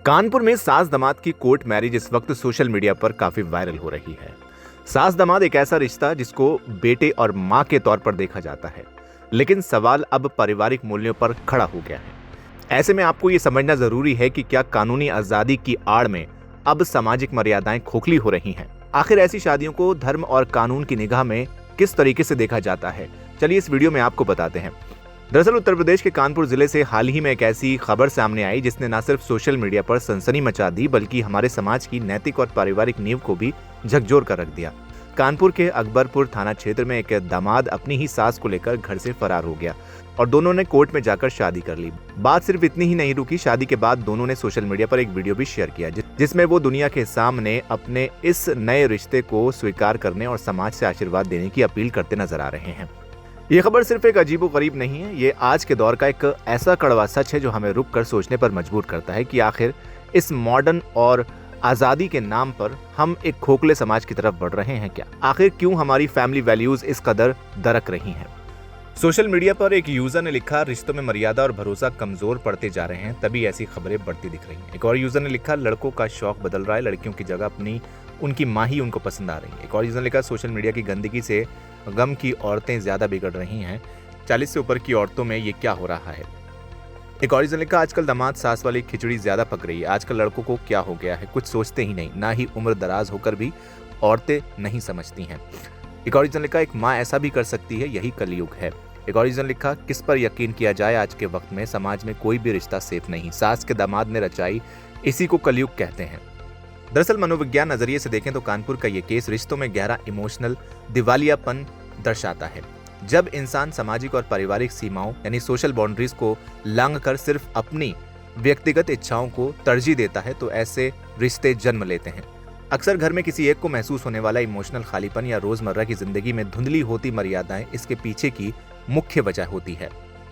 कानपुर में सास दामाद की कोर्ट मैरिज इस वक्त सोशल मीडिया पर काफी वायरल हो रही है। सास दामाद एक ऐसा रिश्ता जिसको बेटे और मां के तौर पर देखा जाता है, लेकिन सवाल अब पारिवारिक मूल्यों पर खड़ा हो गया है। ऐसे में आपको ये समझना जरूरी है कि क्या कानूनी आजादी की आड़ में अब सामाजिक मर्यादाएं खोखली हो रही हैं। आखिर ऐसी शादियों को धर्म और कानून की निगाह में किस तरीके से देखा जाता है, चलिए इस वीडियो में आपको बताते हैं। दरअसल उत्तर प्रदेश के कानपुर जिले से हाल ही में एक ऐसी खबर सामने आई जिसने न सिर्फ सोशल मीडिया पर सनसनी मचा दी, बल्कि हमारे समाज की नैतिक और पारिवारिक नींव को भी झकझोर कर रख दिया। कानपुर के अकबरपुर थाना क्षेत्र में एक दामाद अपनी ही सास को लेकर घर से फरार हो गया और दोनों ने कोर्ट में जाकर शादी कर ली। बात सिर्फ इतनी ही नहीं रुकी, शादी के बाद दोनों ने सोशल मीडिया पर एक वीडियो भी शेयर किया जिसमें वो दुनिया के सामने अपने इस नए रिश्ते को स्वीकार करने और समाज से आशीर्वाद देने की अपील करते नजर आ रहे हैं। ये खबर सिर्फ एक अजीबोगरीब नहीं है, ये आज के दौर का एक ऐसा कड़वा सच है जो हमें रुक कर सोचने पर मजबूर करता है कि आखिर इस मॉडर्न और आज़ादी के नाम पर हम एक खोखले समाज की तरफ बढ़ रहे हैं क्या? आखिर क्यों हमारी फैमिली वैल्यूज इस कदर दरक रही हैं? सोशल मीडिया पर एक यूजर ने लिखा, रिश्तों में मर्यादा और भरोसा कमजोर पड़ते जा रहे हैं, तभी ऐसी खबरें बढ़ती दिख रही हैं। एक और यूजर ने लिखा, लड़कों का शौक बदल रहा है, लड़कियों की जगह उनकी माँ ही उनको पसंद आ रही है। एक और यूजर ने लिखा, सोशल मीडिया की गंदगी से गम की औरतें ज्यादा बिगड़ रही हैं, 40 से ऊपर की औरतों में ये क्या हो रहा है। एक और यूजर ने लिखा, आजकल दामाद सास वाली खिचड़ी ज्यादा पक रही है, आजकल लड़कों को क्या हो गया है, कुछ सोचते ही नहीं, ना ही उम्र दराज होकर भी औरतें नहीं समझती हैं। एक और यूजर ने लिखा, एक माँ ऐसा भी कर सकती है, यही कलयुग है। एक और यूजर ने लिखा, किस पर यकीन किया जाए, आज के वक्त में समाज में कोई भी रिश्ता सेफ नहीं, सास के दामाद ने रचाई, इसी को कलयुग कहते हैं। दरअसल मनोविज्ञान नजरिए से देखें तो कानपुर का ये केस रिश्तों में गहरा इमोशनल दिवालियापन दर्शाता है। जब इंसान सामाजिक और पारिवारिक सीमाओं यानी सोशल बाउंड्रीज को लांघकर सिर्फ अपनी व्यक्तिगत इच्छाओं को तरजीह देता है तो ऐसे रिश्ते जन्म लेते हैं। अक्सर घर में किसी एक को महसूस होने वाला इमोशनल खालीपन या रोजमर्रा की जिंदगी में धुंधली होती मर्यादाएं इसके पीछे की मुख्य वजह होती है।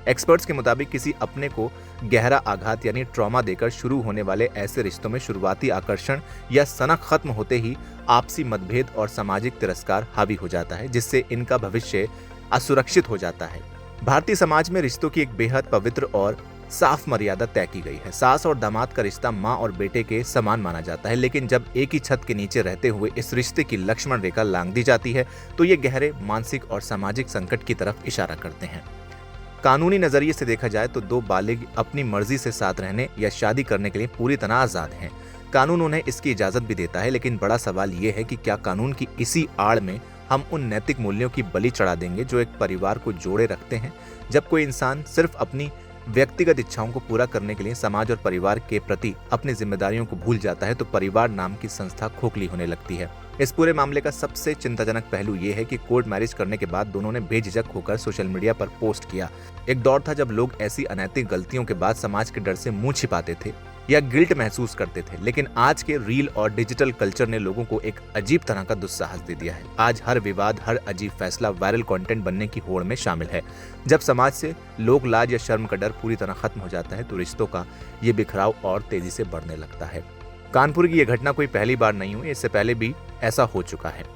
एक्सपर्ट्स के मुताबिक किसी अपने को गहरा आघात यानी ट्रॉमा देकर शुरू होने वाले ऐसे रिश्तों में शुरुआती आकर्षण या सनक खत्म होते ही आपसी मतभेद और सामाजिक तिरस्कार हावी हो जाता है, जिससे इनका भविष्य असुरक्षित हो जाता है। भारतीय समाज में रिश्तों की एक बेहद पवित्र और साफ मर्यादा तय की गई है। सास और दामाद का रिश्ता माँ और बेटे के समान माना जाता है, लेकिन जब एक ही छत के नीचे रहते हुए इस रिश्ते की लक्ष्मण रेखा लांघ दी जाती है तो ये गहरे मानसिक और सामाजिक संकट की तरफ इशारा करते हैं। कानूनी नजरिए से देखा जाए तो दो बालिग अपनी मर्जी से साथ रहने या शादी करने के लिए पूरी तरह आजाद हैं। कानून उन्हें इसकी इजाजत भी देता है, लेकिन बड़ा सवाल ये है कि क्या कानून की इसी आड़ में हम उन नैतिक मूल्यों की बलि चढ़ा देंगे जो एक परिवार को जोड़े रखते हैं। जब कोई इंसान सिर्फ अपनी व्यक्तिगत इच्छाओं को पूरा करने के लिए समाज और परिवार के प्रति अपनी जिम्मेदारियों को भूल जाता है तो परिवार नाम की संस्था खोखली होने लगती है। इस पूरे मामले का सबसे चिंताजनक पहलू ये है कि कोर्ट मैरिज करने के बाद दोनों ने बेझिझक होकर सोशल मीडिया पर पोस्ट किया। एक दौर था जब लोग ऐसी अनैतिक गलतियों के बाद समाज के डर से मुंह छिपाते थे या गिल्ट महसूस करते थे, लेकिन आज के रील और डिजिटल कल्चर ने लोगों को एक अजीब तरह का दुस्साहस दे दिया है। आज हर विवाद, हर अजीब फैसला वायरल कंटेंट बनने की होड़ में शामिल है। जब समाज से लोग लाज या शर्म का डर पूरी तरह खत्म हो जाता है तो रिश्तों का ये बिखराव और तेजी से बढ़ने लगता है। कानपुर की यह घटना कोई पहली बार नहीं हुई, इससे पहले भी ऐसा हो चुका है।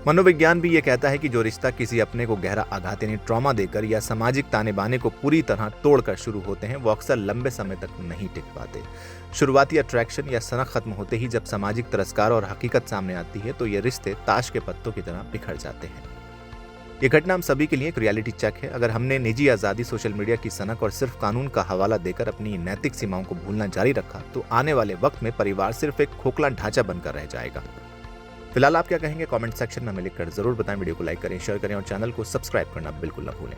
मनोविज्ञान भी ये कहता है कि जो रिश्ता किसी अपने को गहरा आघात यानी ट्रॉमा देकर या सामाजिक ताने बाने को पूरी तरह तोड़कर शुरू होते हैं वो अक्सर लंबे समय तक नहीं टिक पाते। शुरुआती अट्रैक्शन या सनक खत्म होते ही जब सामाजिक तिरस्कार और हकीकत सामने आती है तो ये रिश्ते ताश के पत्तों की तरह बिखर जाते हैं। ये घटना हम सभी के लिए एक रियलिटी चेक है। अगर हमने निजी आज़ादी, सोशल मीडिया की सनक और सिर्फ कानून का हवाला देकर अपनी नैतिक सीमाओं को भूलना जारी रखा तो आने वाले वक्त में परिवार सिर्फ एक खोखला ढांचा बनकर रह जाएगा। फिलहाल आप क्या कहेंगे कमेंट सेक्शन में हमें लिखकर जरूर बताएं। वीडियो को लाइक करें, शेयर करें और चैनल को सब्सक्राइब करना बिल्कुल न भूलें।